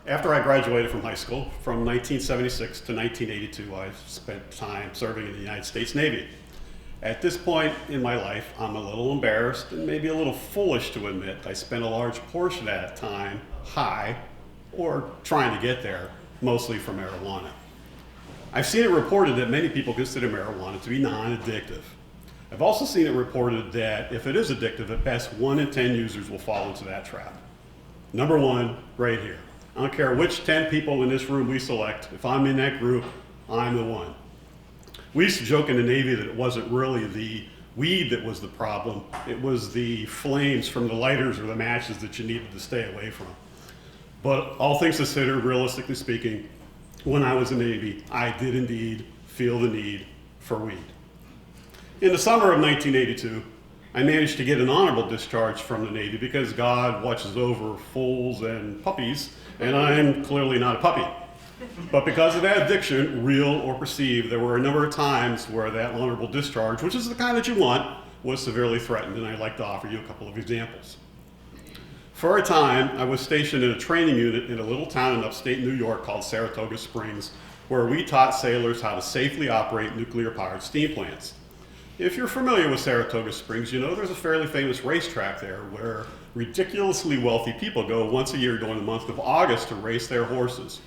After I graduated from high school, from 1976 to 1982, I spent time serving in the United States Navy. At this point in my life, I'm a little embarrassed and maybe a little foolish to admit I spent a large portion of that time high or trying to get there, mostly for marijuana. I've seen it reported that many people consider marijuana to be non-addictive. I've also seen it reported that if it is addictive, at best 1 in 10 users will fall into that trap. Number one, right here. I don't care which 10 people in this room we select, if I'm in that group, I'm the one. We used to joke in the Navy that it wasn't really the weed that was the problem, it was the flames from the lighters or the matches that you needed to stay away from. But all things considered, realistically speaking, when I was in the Navy, I did indeed feel the need for weed. In the summer of 1982, I managed to get an honorable discharge from the Navy because God watches over fools and puppies, and I'm clearly not a puppy. But because of that addiction, real or perceived, there were a number of times where that honorable discharge, which is the kind that you want, was severely threatened, and I'd like to offer you a couple of examples. For a time, I was stationed in a training unit in a little town in upstate New York called Saratoga Springs, where we taught sailors how to safely operate nuclear-powered steam plants. If you're familiar with Saratoga Springs, you know there's a fairly famous racetrack there where ridiculously wealthy people go once a year during the month of August to race their horses.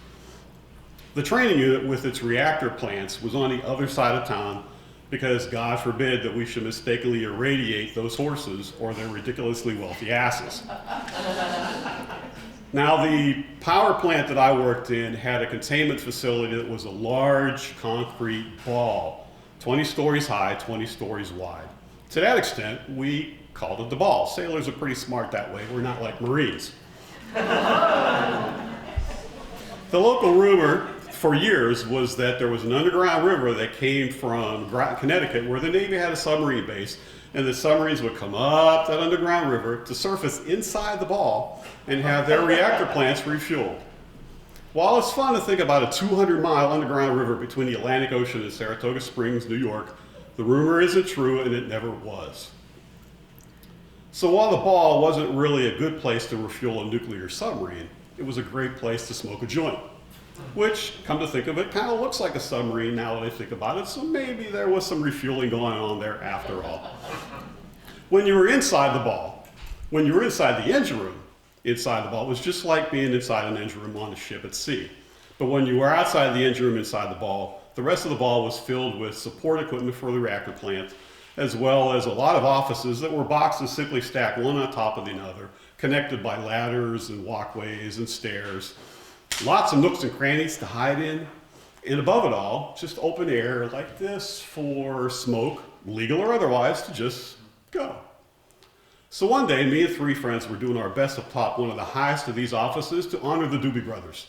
The training unit with its reactor plants was on the other side of town because God forbid that we should mistakenly irradiate those horses or their ridiculously wealthy asses. Now, the power plant that I worked in had a containment facility that was a large concrete ball, 20 stories high, 20 stories wide. To that extent, we called it the ball. Sailors are pretty smart that way. We're not like Marines. The local rumor for years was that there was an underground river that came from Connecticut where the Navy had a submarine base, and the submarines would come up that underground river to surface inside the ball and have their reactor plants refueled. While it's fun to think about a 200-mile underground river between the Atlantic Ocean and Saratoga Springs, New York, the rumor isn't true and it never was. So while the ball wasn't really a good place to refuel a nuclear submarine, it was a great place to smoke a joint, which, come to think of it, kind of looks like a submarine now that I think about it, so maybe there was some refueling going on there after all. When you were inside the ball, when you were inside the engine room, inside the ball, it was just like being inside an engine room on a ship at sea. But when you were outside the engine room inside the ball, the rest of the ball was filled with support equipment for the reactor plant, as well as a lot of offices that were boxes simply stacked one on top of the other, connected by ladders and walkways and stairs. Lots of nooks and crannies to hide in, and above it all, just open air like this for smoke, legal or otherwise, to just go. So one day, me and 3 friends were doing our best to top one of the highest of these offices to honor the Doobie Brothers.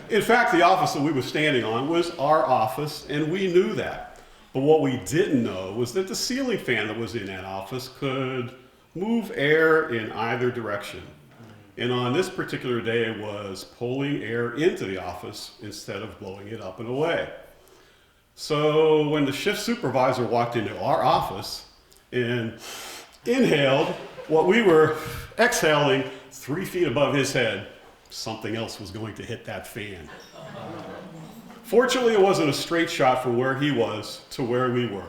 In fact, the office that we were standing on was our office, and we knew that. But what we didn't know was that the ceiling fan that was in that office could move air in either direction. And on this particular day, it was pulling air into the office instead of blowing it up and away. So when the shift supervisor walked into our office and inhaled what we were exhaling 3 feet above his head, something else was going to hit that fan. Fortunately, it wasn't a straight shot from where he was to where we were.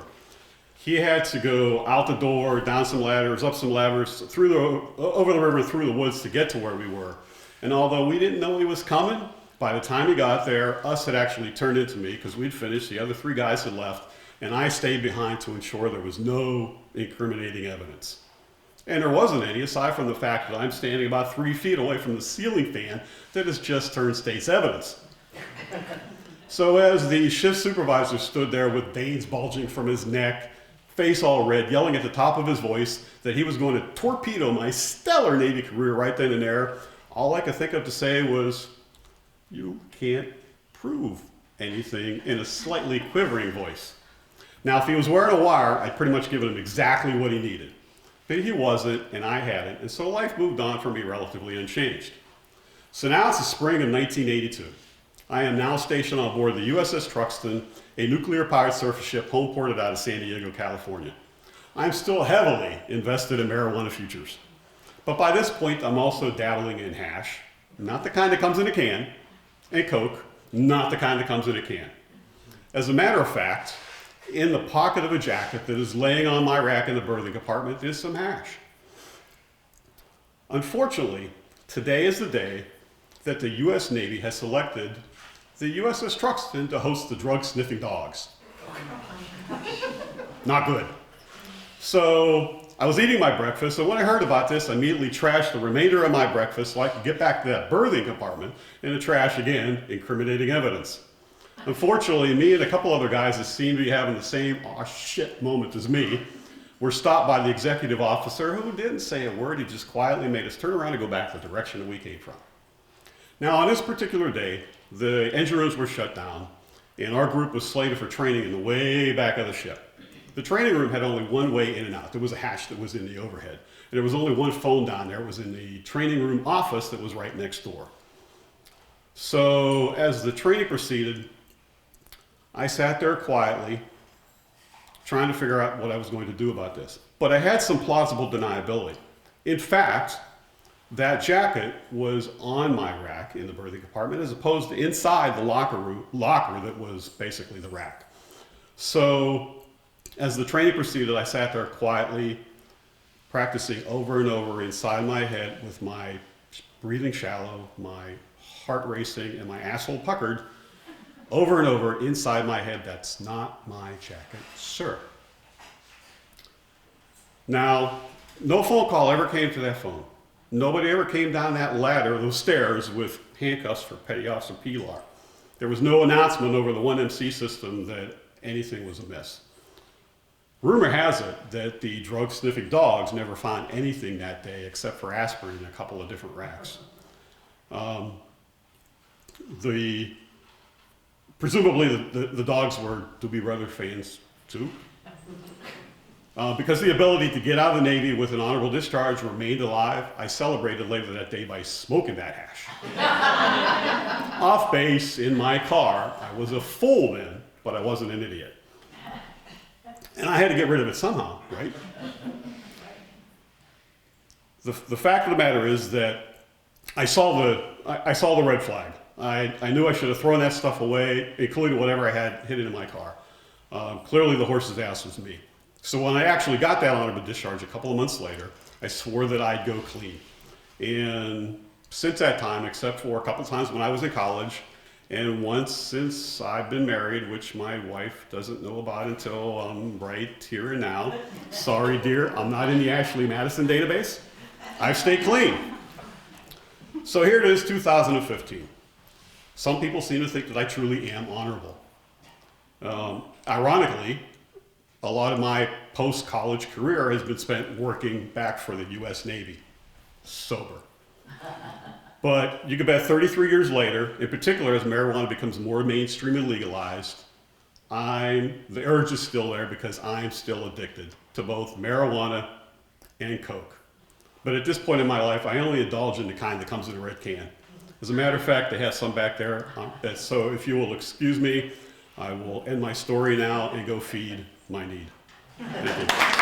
He had to go out the door, down some ladders, up some ladders, over the river, through the woods to get to where we were. And although we didn't know he was coming, by the time he got there, us had actually turned into me because we'd finished, the other 3 guys had left, and I stayed behind to ensure there was no incriminating evidence. And there wasn't any, aside from the fact that I'm standing about 3 feet away from the ceiling fan that has just turned state's evidence. So as the shift supervisor stood there with veins bulging from his neck, face all red, yelling at the top of his voice that he was going to torpedo my stellar Navy career right then and there, all I could think of to say was, "You can't prove anything," in a slightly quivering voice. Now, if he was wearing a wire, I'd pretty much given him exactly what he needed. But he wasn't, and I hadn't, and so life moved on for me relatively unchanged. So now it's the spring of 1982. I am now stationed on board the USS Truxton, a nuclear-powered surface ship homeported out of San Diego, California. I'm still heavily invested in marijuana futures. But by this point, I'm also dabbling in hash, not the kind that comes in a can, and Coke, not the kind that comes in a can. As a matter of fact, in the pocket of a jacket that is laying on my rack in the berthing compartment is some hash. Unfortunately, today is the day that the US Navy has selected the USS Truxton to host the drug-sniffing dogs. Not good. So I was eating my breakfast, and when I heard about this, I immediately trashed the remainder of my breakfast so I could get back to that berthing compartment in the trash again, incriminating evidence. Unfortunately, me and a couple other guys that seemed to be having the same "aw shit" moment as me were stopped by the executive officer, who didn't say a word. He just quietly made us turn around and go back the direction that we came from. Now, on this particular day, the engine rooms were shut down, and our group was slated for training in the way back of the ship. The training room had only one way in and out. There was a hatch that was in the overhead. And there was only one phone down there. It was in the training room office that was right next door. So as the training proceeded, I sat there quietly, trying to figure out what I was going to do about this. But I had some plausible deniability. In fact, that jacket was on my rack in the berthing compartment as opposed to inside the locker that was basically the rack. So as the training proceeded, I sat there quietly, practicing over and over inside my head with my breathing shallow, my heart racing, and my asshole puckered, over and over inside my head, "That's not my jacket, sir." Now, no phone call ever came to that phone. Nobody ever came down that ladder, those stairs, with handcuffs for Petty Officer Pelar. There was no announcement over the 1MC system that anything was amiss. Rumor has it that the drug-sniffing dogs never found anything that day except for aspirin in a couple of different racks. Presumably the dogs were Doobie Brother fans too. Because the ability to get out of the Navy with an honorable discharge remained alive, I celebrated later that day by smoking that hash. Off base in my car, I was a fool then, but I wasn't an idiot. And I had to get rid of it somehow, right? The fact of the matter is that I saw the red flag. I knew I should have thrown that stuff away, including whatever I had hidden in my car. Clearly the horse's ass was me. So when I actually got that honorable discharge a couple of months later, I swore that I'd go clean. And since that time, except for a couple of times when I was in college, and once since I've been married, which my wife doesn't know about until I'm right here and now. Sorry, dear, I'm not in the Ashley Madison database. I've stayed clean. So here it is, 2015. Some people seem to think that I truly am honorable. Ironically, a lot of my post-college career has been spent working back for the US Navy, sober. But you can bet 33 years later, in particular as marijuana becomes more mainstream and legalized, the urge is still there because I'm still addicted to both marijuana and Coke. But at this point in my life, I only indulge in the kind that comes in a red can. As a matter of fact, they have some back there. So if you will excuse me, I will end my story now and go feed my need. Thank you.